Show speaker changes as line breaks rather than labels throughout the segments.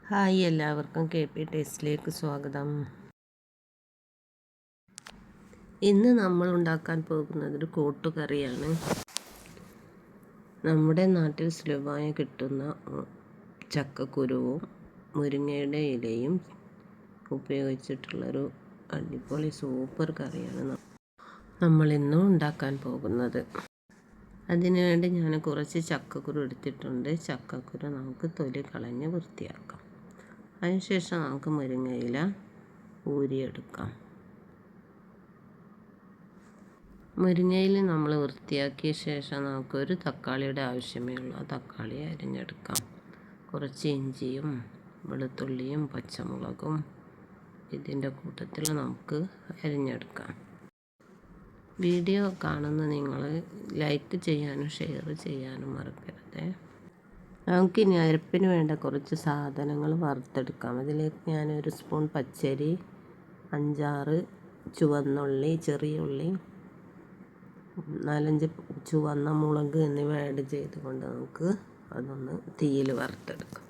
Hi, എല്ലാവർക്കും KP ടേസ്റ്റിലേക്ക് സ്വാഗതം. ഇന്ന് നമ്മൾ ഉണ്ടാക്കാൻ പോകുന്നത് ഒരു കൂട്ടുകറിയാണ്. നമ്മുടെ നാട്ടിൽ സുലഭമായി കിട്ടുന്ന ചക്കക്കുരുവും മുരിങ്ങയുടെ ഇലയും ഉപയോഗിച്ചിട്ടുള്ളൊരു അടിപൊളി സൂപ്പർ കറിയാണ് നമ്മൾ ഇന്നും ഉണ്ടാക്കാൻ പോകുന്നത്. അതിനുവേണ്ടി ഞാൻ കുറച്ച് ചക്കക്കുരു എടുത്തിട്ടുണ്ട്. ചക്കക്കുരു നമുക്ക് തൊലി കളഞ്ഞ് വൃത്തിയാക്കാം. അതിനുശേഷം നമുക്ക് മുരിങ്ങയില ഊരിയെടുക്കാം. മുരിങ്ങയില നമ്മൾ വൃത്തിയാക്കിയ ശേഷം നമുക്കൊരു തക്കാളിയുടെ ആവശ്യമേ ഉള്ളൂ. ആ തക്കാളി അരിഞ്ഞെടുക്കാം. കുറച്ച് ഇഞ്ചിയും വെളുത്തുള്ളിയും പച്ചമുളകും ഇതിൻ്റെ കൂട്ടത്തിൽ നമുക്ക് അരിഞ്ഞെടുക്കാം. വീഡിയോ കാണുന്ന നിങ്ങൾ ലൈക്ക് ചെയ്യാനും ഷെയർ ചെയ്യാനും മറക്കരുത്. നമുക്കിനി അരപ്പിന് വേണ്ട കുറച്ച് സാധനങ്ങൾ വറുത്തെടുക്കാം. അതിലേക്ക് ഞാൻ 1 സ്പൂൺ പച്ചരി, 5-6 ചുവന്നുള്ളി, ചെറിയ ഉള്ളി, 4-5 ചുവന്ന മുളക് എന്നിവ ആഡ് ചെയ്തുകൊണ്ട് നമുക്ക് അതൊന്ന് തീയിൽ വറുത്തെടുക്കാം.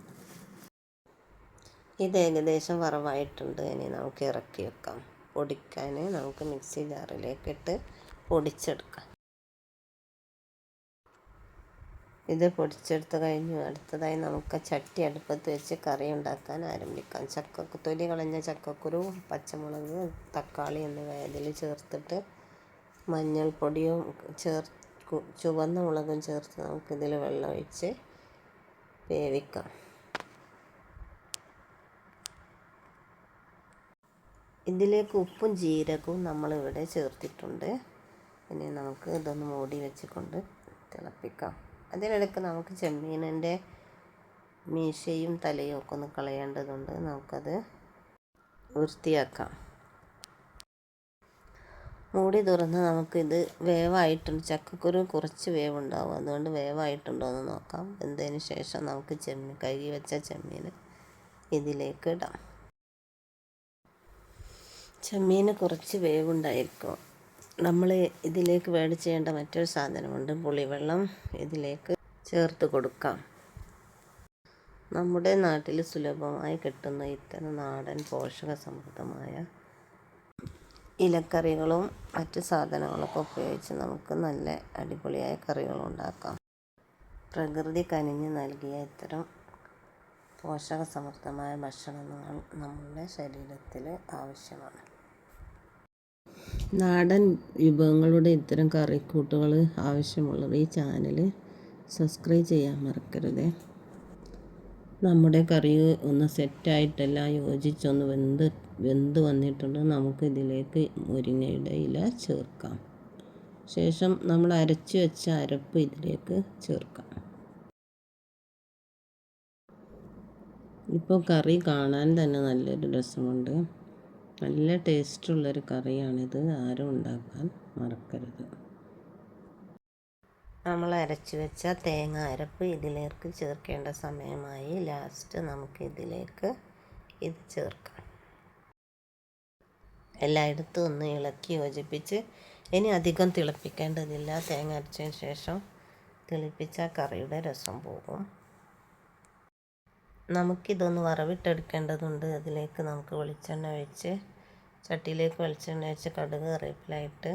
ഇത് ഏകദേശം വറവായിട്ടുണ്ട്. ഇനി നമുക്ക് ഇറക്കി വെക്കാം. പൊടിക്കാൻ നമുക്ക് മിക്സി ജാറിലേക്കിട്ട് പൊടിച്ചെടുക്കാം. ഇത് പൊടിച്ചെടുത്ത് കഴിഞ്ഞു. അടുത്തതായി നമുക്ക് ചട്ടി അടുപ്പത്ത് വെച്ച് കറി ഉണ്ടാക്കാൻ ആരംഭിക്കാം. തൊലി കളഞ്ഞ ചക്കക്കുരു, പച്ചമുളക്, തക്കാളി എന്നിവ ഇതിൽ ചേർത്തിട്ട് മഞ്ഞൾപ്പൊടിയും ചുവന്ന മുളകും ചേർത്ത് നമുക്കിതിൽ വെള്ളം ഒഴിച്ച് വേവിക്കാം. ഇതിലേക്ക് ഉപ്പും ജീരകവും നമ്മളിവിടെ ചേർത്തിട്ടുണ്ട്. ഇനി നമുക്ക് ഇതൊന്ന് മൂടി വെച്ചുകൊണ്ട് തിളപ്പിക്കാം. അതിനിടയ്ക്ക് നമുക്ക് ചെമ്മീനിൻ്റെ മീശയും തലയും ഒക്കെ ഒന്ന് കളയേണ്ടതുണ്ട്. നമുക്കത് വൃത്തിയാക്കാം. മൂടി തുറന്ന് നമുക്കിത് വേവായിട്ടുണ്ട്. ചക്കക്കുരു കുറച്ച് വേവുണ്ടാവും. അതുകൊണ്ട് വേവായിട്ടുണ്ടോ എന്ന് നോക്കാം. വെന്തതിന് ശേഷം നമുക്ക് കഴുകി വെച്ച ചെമ്മീൻ ഇതിലേക്ക് ഇടാം. ചെമ്മീന് കുറച്ച് വേവുണ്ടായിരിക്കും. നമ്മൾ ഇതിലേക്ക് ആഡ് ചെയ്യേണ്ട മറ്റൊരു സാധനമുണ്ട്. പുളിവെള്ളം ഇതിലേക്ക് ചേർത്ത് കൊടുക്കാം. നമ്മുടെ നാട്ടിൽ സുലഭമായി കിട്ടുന്ന ഇത്തരം നാടൻ പോഷകസമൃദ്ധമായ ഇലക്കറികളും മറ്റ് സാധനങ്ങളൊക്കെ ഉപയോഗിച്ച് നമുക്ക് നല്ല അടിപൊളിയായ കറികൾ ഉണ്ടാക്കാം. പ്രകൃതി കനിഞ്ഞ് നൽകിയ ഇത്തരം പോഷകസമൃദ്ധമായ ഭക്ഷണങ്ങൾ നമ്മുടെ ശരീരത്തിൽ ആവശ്യമാണ്. നാടൻ വിഭവങ്ങളുടെ ഇത്തരം കറിക്കൂട്ടുകൾ ആവശ്യമുള്ളവർ ഈ ചാനൽ സബ്സ്ക്രൈബ് ചെയ്യാൻ മറക്കരുത്. നമ്മുടെ കറി ഒന്ന് സെറ്റായിട്ടെല്ലാം യോജിച്ചൊന്ന് വെന്ത് വന്നിട്ടുണ്ട്. നമുക്ക് ഇതിലേക്ക് മുരിങ്ങയുടെ ഇല ചേർക്കാം. ശേഷം നമ്മൾ അരച്ച് വെച്ച അരപ്പ് ഇതിലേക്ക് ചേർക്കാം. ഇപ്പോൾ കറി കാണാൻ തന്നെ നല്ലൊരു രസമുണ്ട്. നല്ല ടേസ്റ്റുള്ളൊരു കറിയാണിത്. ആരും ഉണ്ടാക്കാൻ മറക്കരുത്. നമ്മൾ അരച്ച് വെച്ച തേങ്ങ അരപ്പ് ഇതിലേക്ക് ചേർക്കേണ്ട സമയമായി. ലാസ്റ്റ് നമുക്ക് ഇതിലേക്ക് ഇത് ചേർക്കാം. എല്ലായിടത്തും ഒന്ന് ഇളക്കി യോജിപ്പിച്ച്, ഇനി അധികം തിളപ്പിക്കേണ്ടതില്ല. തേങ്ങ അരച്ചതിന് ശേഷം തിളപ്പിച്ച കറിയുടെ രസം പോകും. നമുക്കിതൊന്ന് വറവിട്ടെടുക്കേണ്ടതുണ്ട്. അതിലേക്ക് നമുക്ക് വെളിച്ചെണ്ണ ഒഴിച്ച് ചട്ടിയിലേക്ക് വെളിച്ചെണ്ണ ഒഴിച്ച് കടുക് കറിവേപ്പിലയിട്ട്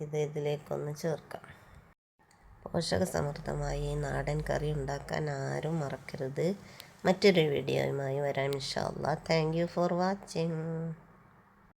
ഇതിലേക്കൊന്ന് ചേർക്കാം. പോഷകസമൃദ്ധമായി ഈ നാടൻ കറി ഉണ്ടാക്കാൻ ആരും മറക്കരുത്. മറ്റൊരു വീഡിയോയുമായി വരാം ഇൻഷാ അല്ലാഹ്. Thank you for watching.